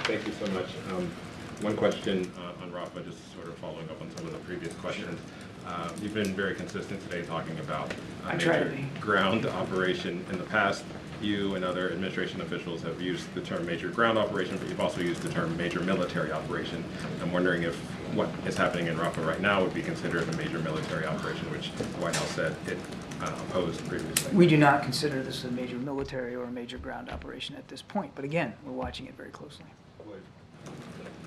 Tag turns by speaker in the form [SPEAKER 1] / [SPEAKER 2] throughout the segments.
[SPEAKER 1] Thank you so much. One question on Rafah, just sort of following up on some of the previous questions. You've been very consistent today talking about major ground operation. In the past, you and other administration officials have used the term major ground operation, but you've also used the term major military operation. I'm wondering if what is happening in Rafah right now would be considered a major military operation, which the White House said it opposed previously.
[SPEAKER 2] We do not consider this a major military or a major ground operation at this point, but again, we're watching it very closely.
[SPEAKER 1] Would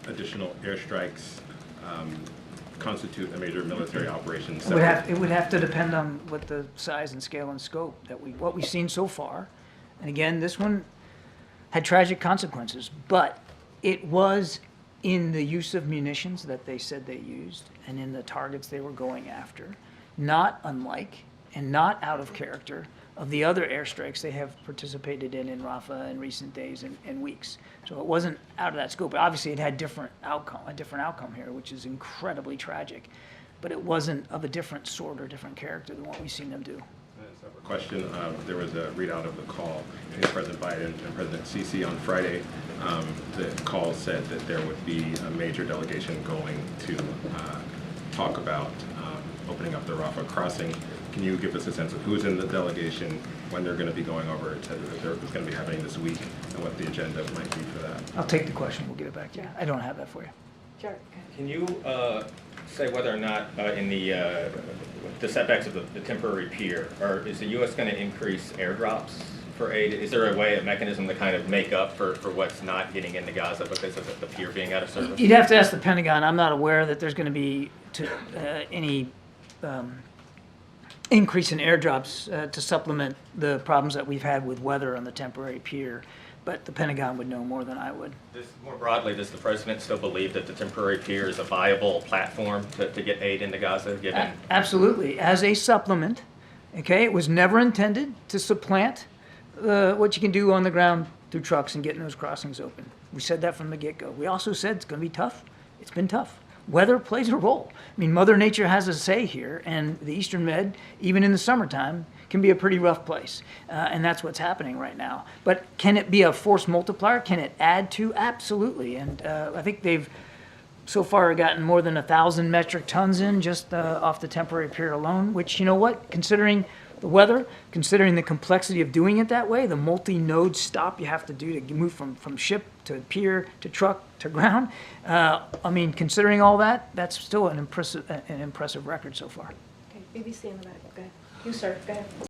[SPEAKER 1] additional airstrikes constitute a major military operation?
[SPEAKER 2] It would have to depend on what the size and scale and scope what we've seen so far. And again, this one had tragic consequences, but it was in the use of munitions that they said they used and in the targets they were going after, not unlike and not out of character of the other airstrikes they have participated in Rafah in recent days and weeks. So it wasn't out of that scope. Obviously, it had a different outcome here, which is incredibly tragic, but it wasn't of a different sort or different character than what we've seen them do.
[SPEAKER 1] A separate question. There was a readout of the call between President Biden and President Sisi on Friday. The call said that there would be a major delegation going to talk about opening up the Rafah crossing. Can you give us a sense of who's in the delegation, when they're going to be going over, it's going to be happening this week, and what the agenda might be for that?
[SPEAKER 2] I'll take the question. We'll get it back to you. I don't have that for you.
[SPEAKER 3] Sure.
[SPEAKER 4] Can you say whether or not in the setbacks of the temporary pier, or is the U.S. going to increase airdrops for aid? Is there a mechanism to kind of make up for what's not getting into Gaza because of the pier being out of service?
[SPEAKER 2] You'd have to ask the Pentagon. I'm not aware that there's going to be any increase in airdrops to supplement the problems that we've had with weather on the temporary pier. But the Pentagon would know more than I would.
[SPEAKER 4] More broadly, does the president still believe that the temporary pier is a viable platform to get aid into Gaza? Given
[SPEAKER 2] Absolutely, as a supplement. Okay, it was never intended to supplant what you can do on the ground through trucks and getting those crossings open. We said that from the get-go. We also said it's going to be tough. It's been tough. Weather plays a role. I mean, Mother Nature has a say here, and the Eastern Med, even in the summertime, can be a pretty rough place, and that's what's happening right now. But can it be a force multiplier? Can it add to? Absolutely, and I think they've so far gotten more than 1,000 metric tons in just off the temporary pier alone, which, you know what, considering the weather, considering the complexity of doing it that way, the multi-node stop you have to do to move from ship to pier to truck to ground, I mean, considering all that, that's still an impressive record so far.
[SPEAKER 3] Okay, BBC in the back. Go ahead. You, sir. Go ahead.